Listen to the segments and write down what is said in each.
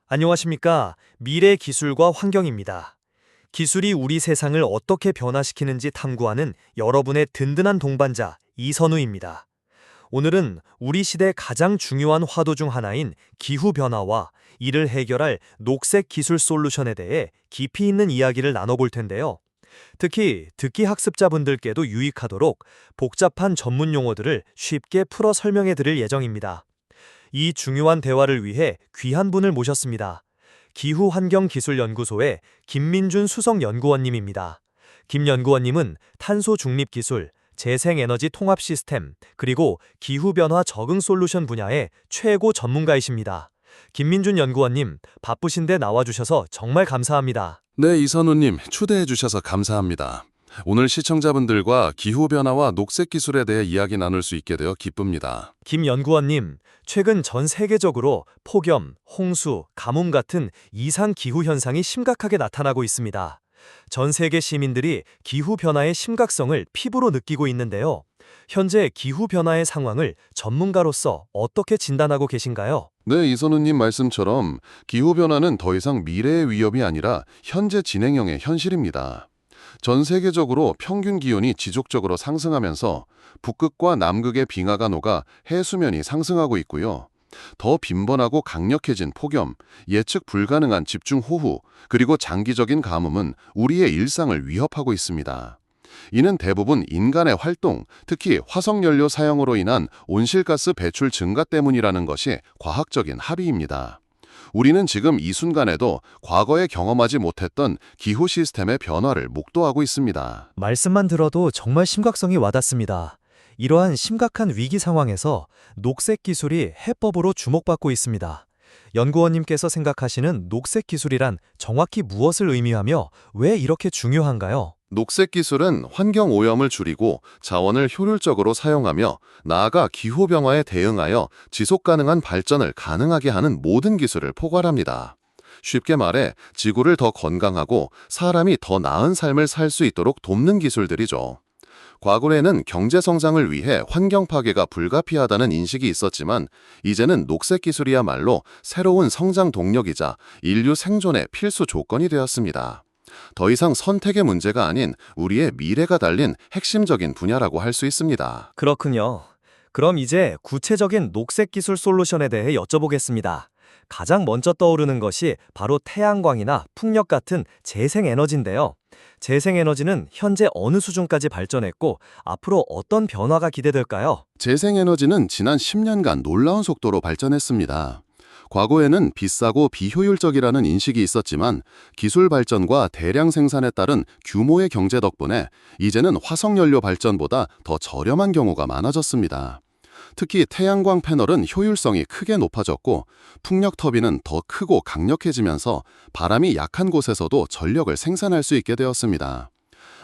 안녕하십니까. 미래 기술과 환경입니다. 기술이 우리 세상을 어떻게 변화시키는지 탐구하는 여러분의 든든한 동반자 이선우입니다. 오늘은 우리 시대 가장 중요한 화두 중 하나인 기후변화와 이를 해결할 녹색 기술 솔루션에 대해 깊이 있는 이야기를 나눠볼 텐데요. 특히 듣기 학습자분들께도 유익하도록 복잡한 전문 용어들을 쉽게 풀어 설명해 드릴 예정입니다. 이 중요한 대화를 위해 귀한 분을 모셨습니다. 기후환경기술연구소의 김민준 수석연구원님입니다. 김 연구원님은 탄소 중립 기술, 재생에너지 통합 시스템, 그리고 기후변화 적응 솔루션 분야의 최고 전문가이십니다. 김민준 연구원님, 바쁘신데 나와주셔서 정말 감사합니다. 네, 이선우님, 초대해 주셔서 감사합니다. 오늘 시청자분들과 기후변화와 녹색 기술에 대해 이야기 나눌 수 있게 되어 기쁩니다. 김 연구원님, 최근 전 세계적으로 폭염, 홍수, 가뭄 같은 이상 기후 현상이 심각하게 나타나고 있습니다. 전 세계 시민들이 기후 변화의 심각성을 피부로 느끼고 있는데요. 현재 기후 변화의 상황을 전문가로서 어떻게 진단하고 계신가요? 네, 이선우님 말씀처럼 기후변화는 더 이상 미래의 위협이 아니라 현재 진행형의 현실입니다. 전 세계적으로 평균 기온이 지속적으로 상승하면서 북극과 남극의 빙하가 녹아 해수면이 상승하고 있고요. 더 빈번하고 강력해진 폭염, 예측 불가능한 집중호우, 그리고 장기적인 가뭄은 우리의 일상을 위협하고 있습니다. 이는 대부분 인간의 활동, 특히 화석연료 사용으로 인한 온실가스 배출 증가 때문이라는 것이 과학적인 합의입니다. 우리는 지금 이 순간에도 과거에 경험하지 못했던 기후 시스템의 변화를 목도하고 있습니다. 말씀만 들어도 정말 심각성이 와닿습니다. 이러한 심각한 위기 상황에서 녹색 기술이 해법으로 주목받고 있습니다. 연구원님께서 생각하시는 녹색 기술이란 정확히 무엇을 의미하며 왜 이렇게 중요한가요? 녹색 기술은 환경 오염을 줄이고 자원을 효율적으로 사용하며 나아가 기후변화에 대응하여 지속가능한 발전을 가능하게 하는 모든 기술을 포괄합니다. 쉽게 말해 지구를 더 건강하고 사람이 더 나은 삶을 살 수 있도록 돕는 기술들이죠. 과거에는 경제 성장을 위해 환경 파괴가 불가피하다는 인식이 있었지만 이제는 녹색 기술이야말로 새로운 성장 동력이자 인류 생존의 필수 조건이 되었습니다. 더 이상 선택의 문제가 아닌 우리의 미래가 달린 핵심적인 분야라고 할 수 있습니다. 그렇군요. 그럼 이제 구체적인 녹색 기술 솔루션에 대해 여쭤보겠습니다. 가장 먼저 떠오르는 것이 바로 태양광이나 풍력 같은 재생에너지인데요. 재생에너지는 현재 어느 수준까지 발전했고 앞으로 어떤 변화가 기대될까요? 재생에너지는 지난 10년간 놀라운 속도로 발전했습니다. 과거에는 비싸고 비효율적이라는 인식이 있었지만 기술 발전과 대량 생산에 따른 규모의 경제 덕분에 이제는 화석연료 발전보다 더 저렴한 경우가 많아졌습니다. 특히 태양광 패널은 효율성이 크게 높아졌고 풍력 터빈은 더 크고 강력해지면서 바람이 약한 곳에서도 전력을 생산할 수 있게 되었습니다.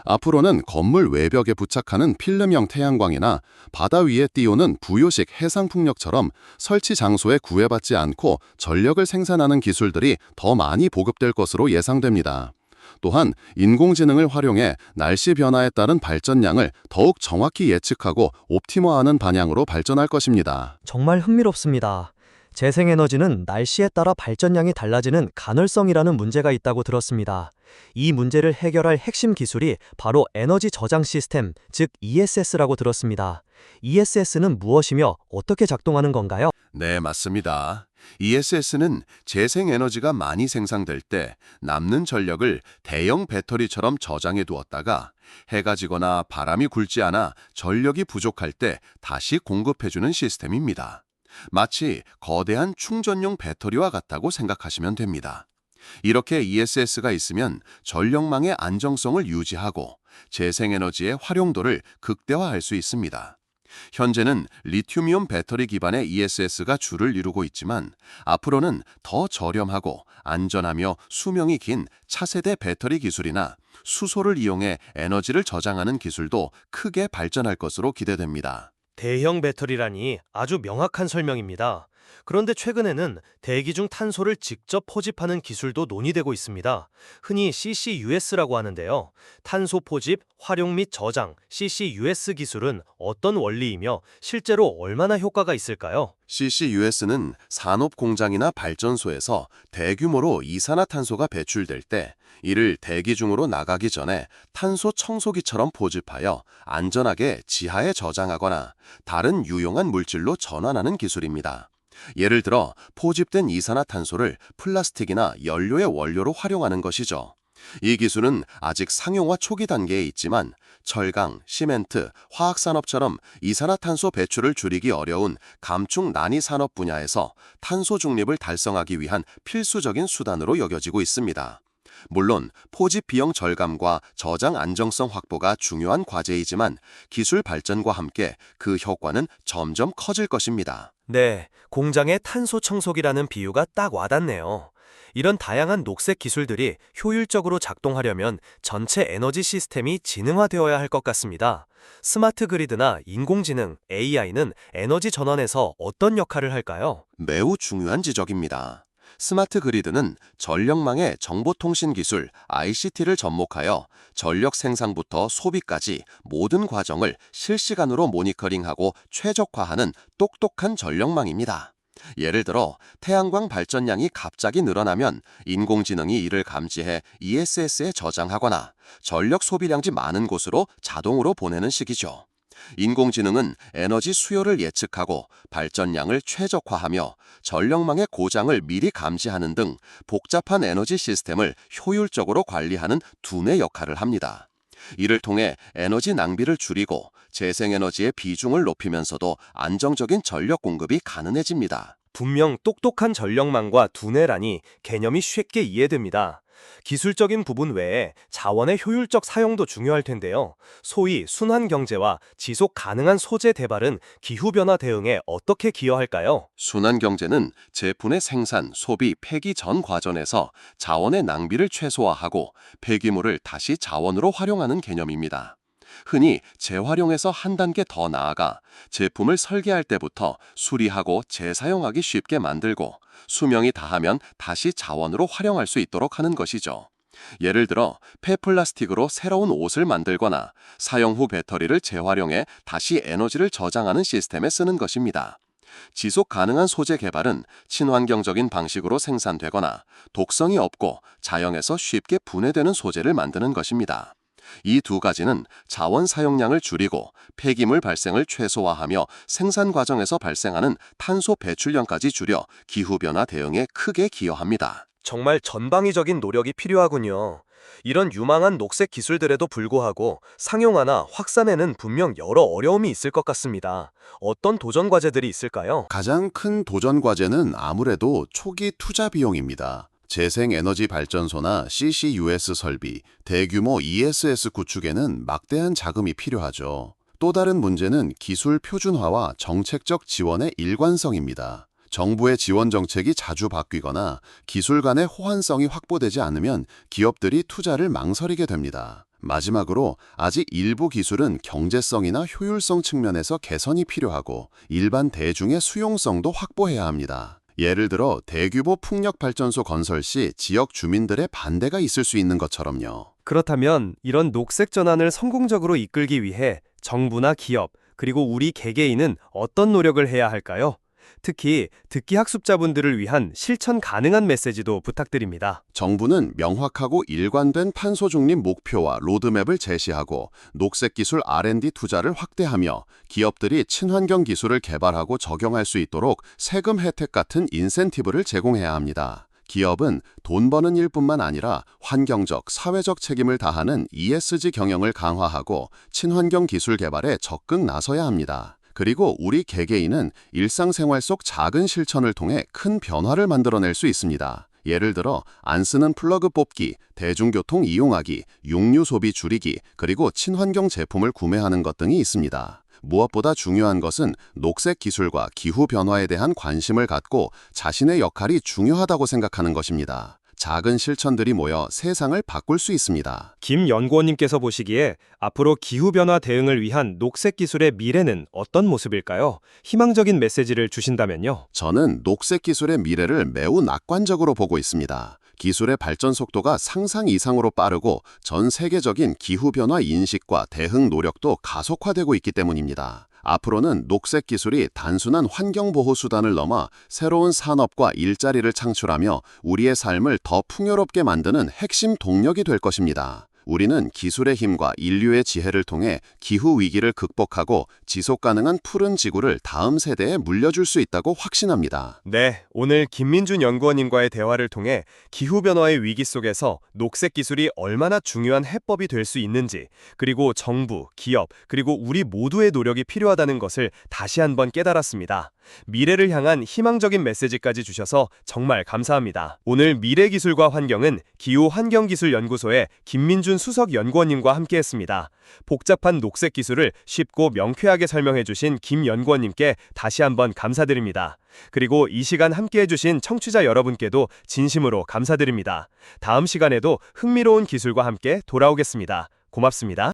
앞으로는 건물 외벽에 부착하는 필름형 태양광이나 바다 위에 띄우는 부요식 해상풍력처럼 설치 장소에 구애받지 않고 전력을 생산하는 기술들이 더 많이 보급될 것으로 예상됩니다. 또한 인공지능을 활용해 날씨 변화에 따른 발전량을 더욱 정확히 예측하고 옵티머화하는 방향으로 발전할 것입니다. 정말 흥미롭습니다. 재생에너지는 날씨에 따라 발전량이 달라지는 간헐성이라는 문제가 있다고 들었습니다. 이 문제를 해결할 핵심 기술이 바로 에너지 저장 시스템, 즉 ESS라고 들었습니다. ESS는 무엇이며 어떻게 작동하는 건가요? 네, 맞습니다. ESS는 재생에너지가 많이 생산될 때 남는 전력을 대형 배터리처럼 저장해 두었다가 해가 지거나 바람이 굴지 않아 전력이 부족할 때 다시 공급해주는 시스템입니다. 마치 거대한 충전용 배터리와 같다고 생각하시면 됩니다. 이렇게 ESS가 있으면 전력망의 안정성을 유지하고 재생에너지의 활용도를 극대화할 수 있습니다. 현재는 리튬이온 배터리 기반의 ESS가 주를 이루고 있지만 앞으로는 더 저렴하고 안전하며 수명이 긴 차세대 배터리 기술이나 수소를 이용해 에너지를 저장하는 기술도 크게 발전할 것으로 기대됩니다. 대형 배터리라니 아주 명확한 설명입니다. 그런데 최근에는 대기 중 탄소를 직접 포집하는 기술도 논의되고 있습니다. 흔히 CCUS라고 하는데요. 탄소 포집, 활용 및 저장, CCUS 기술은 어떤 원리이며 실제로 얼마나 효과가 있을까요? CCUS는 산업 공장이나 발전소에서 대규모로 이산화탄소가 배출될 때 이를 대기 중으로 나가기 전에 탄소 청소기처럼 포집하여 안전하게 지하에 저장하거나 다른 유용한 물질로 전환하는 기술입니다. 예를 들어 포집된 이산화탄소를 플라스틱이나 연료의 원료로 활용하는 것이죠. 이 기술은 아직 상용화 초기 단계에 있지만 철강, 시멘트, 화학산업처럼 이산화탄소 배출을 줄이기 어려운 감축 난이 산업 분야에서 탄소 중립을 달성하기 위한 필수적인 수단으로 여겨지고 있습니다. 물론 포집 비용 절감과 저장 안정성 확보가 중요한 과제이지만 기술 발전과 함께 그 효과는 점점 커질 것입니다. 네, 공장의 탄소 청소기라는 비유가 딱 와닿네요. 이런 다양한 녹색 기술들이 효율적으로 작동하려면 전체 에너지 시스템이 지능화되어야 할 것 같습니다. 스마트 그리드나 인공지능, AI는 에너지 전환에서 어떤 역할을 할까요? 매우 중요한 지적입니다. 스마트 그리드는 전력망의 정보통신 기술 ICT를 접목하여 전력 생산부터 소비까지 모든 과정을 실시간으로 모니터링하고 최적화하는 똑똑한 전력망입니다. 예를 들어 태양광 발전량이 갑자기 늘어나면 인공지능이 이를 감지해 ESS에 저장하거나 전력 소비량이 많은 곳으로 자동으로 보내는 식이죠. 인공지능은 에너지 수요를 예측하고 발전량을 최적화하며 전력망의 고장을 미리 감지하는 등 복잡한 에너지 시스템을 효율적으로 관리하는 두뇌 역할을 합니다. 이를 통해 에너지 낭비를 줄이고 재생에너지의 비중을 높이면서도 안정적인 전력 공급이 가능해집니다. 분명 똑똑한 전력망과 두뇌라니 개념이 쉽게 이해됩니다. 기술적인 부분 외에 자원의 효율적 사용도 중요할 텐데요. 소위 순환경제와 지속 가능한 소재 개발은 기후변화 대응에 어떻게 기여할까요? 순환경제는 제품의 생산, 소비, 폐기 전 과정에서 자원의 낭비를 최소화하고 폐기물을 다시 자원으로 활용하는 개념입니다. 흔히 재활용에서 한 단계 더 나아가 제품을 설계할 때부터 수리하고 재사용하기 쉽게 만들고 수명이 다하면 다시 자원으로 활용할 수 있도록 하는 것이죠. 예를 들어 폐플라스틱으로 새로운 옷을 만들거나 사용 후 배터리를 재활용해 다시 에너지를 저장하는 시스템에 쓰는 것입니다. 지속 가능한 소재 개발은 친환경적인 방식으로 생산되거나 독성이 없고 자연에서 쉽게 분해되는 소재를 만드는 것입니다. 이 두 가지는 자원 사용량을 줄이고 폐기물 발생을 최소화하며 생산 과정에서 발생하는 탄소 배출량까지 줄여 기후변화 대응에 크게 기여합니다. 정말 전방위적인 노력이 필요하군요. 이런 유망한 녹색 기술들에도 불구하고 상용화나 확산에는 분명 여러 어려움이 있을 것 같습니다. 어떤 도전 과제들이 있을까요? 가장 큰 도전 과제는 아무래도 초기 투자 비용입니다. 재생에너지 발전소나 CCUS 설비, 대규모 ESS 구축에는 막대한 자금이 필요하죠. 또 다른 문제는 기술 표준화와 정책적 지원의 일관성입니다. 정부의 지원 정책이 자주 바뀌거나 기술 간의 호환성이 확보되지 않으면 기업들이 투자를 망설이게 됩니다. 마지막으로 아직 일부 기술은 경제성이나 효율성 측면에서 개선이 필요하고 일반 대중의 수용성도 확보해야 합니다. 예를 들어 대규모 풍력발전소 건설 시 지역 주민들의 반대가 있을 수 있는 것처럼요. 그렇다면 이런 녹색 전환을 성공적으로 이끌기 위해 정부나 기업, 그리고 우리 개개인은 어떤 노력을 해야 할까요? 특히 듣기 학습자분들을 위한 실천 가능한 메시지도 부탁드립니다. 정부는 명확하고 일관된 탄소 중립 목표와 로드맵을 제시하고 녹색 기술 R&D 투자를 확대하며 기업들이 친환경 기술을 개발하고 적용할 수 있도록 세금 혜택 같은 인센티브를 제공해야 합니다. 기업은 돈 버는 일뿐만 아니라 환경적, 사회적 책임을 다하는 ESG 경영을 강화하고 친환경 기술 개발에 적극 나서야 합니다. 그리고 우리 개개인은 일상생활 속 작은 실천을 통해 큰 변화를 만들어낼 수 있습니다. 예를 들어 안 쓰는 플러그 뽑기, 대중교통 이용하기, 육류 소비 줄이기, 그리고 친환경 제품을 구매하는 것 등이 있습니다. 무엇보다 중요한 것은 녹색 기술과 기후 변화에 대한 관심을 갖고 자신의 역할이 중요하다고 생각하는 것입니다. 작은 실천들이 모여 세상을 바꿀 수 있습니다. 김 연구원님께서 보시기에 앞으로 기후변화 대응을 위한 녹색 기술의 미래는 어떤 모습일까요? 희망적인 메시지를 주신다면요. 저는 녹색 기술의 미래를 매우 낙관적으로 보고 있습니다. 기술의 발전 속도가 상상 이상으로 빠르고 전 세계적인 기후변화 인식과 대응 노력도 가속화되고 있기 때문입니다. 앞으로는 녹색 기술이 단순한 환경보호 수단을 넘어 새로운 산업과 일자리를 창출하며 우리의 삶을 더 풍요롭게 만드는 핵심 동력이 될 것입니다. 우리는 기술의 힘과 인류의 지혜를 통해 기후 위기를 극복하고 지속 가능한 푸른 지구를 다음 세대에 물려줄 수 있다고 확신합니다. 네, 오늘 김민준 연구원님과의 대화를 통해 기후변화의 위기 속에서 녹색 기술이 얼마나 중요한 해법이 될 수 있는지, 그리고 정부, 기업, 그리고 우리 모두의 노력이 필요하다는 것을 다시 한번 깨달았습니다. 미래를 향한 희망적인 메시지까지 주셔서 정말 감사합니다. 오늘 미래기술과 환경은 기후환경기술연구소의 김민준 수석 연구원님과 함께했습니다. 복잡한 녹색 기술을 쉽고 명쾌하게 설명해 주신 김 연구원님께 다시 한번 감사드립니다. 그리고 이 시간 함께해 주신 청취자 여러분께도 진심으로 감사드립니다. 다음 시간에도 흥미로운 기술과 함께 돌아오겠습니다. 고맙습니다.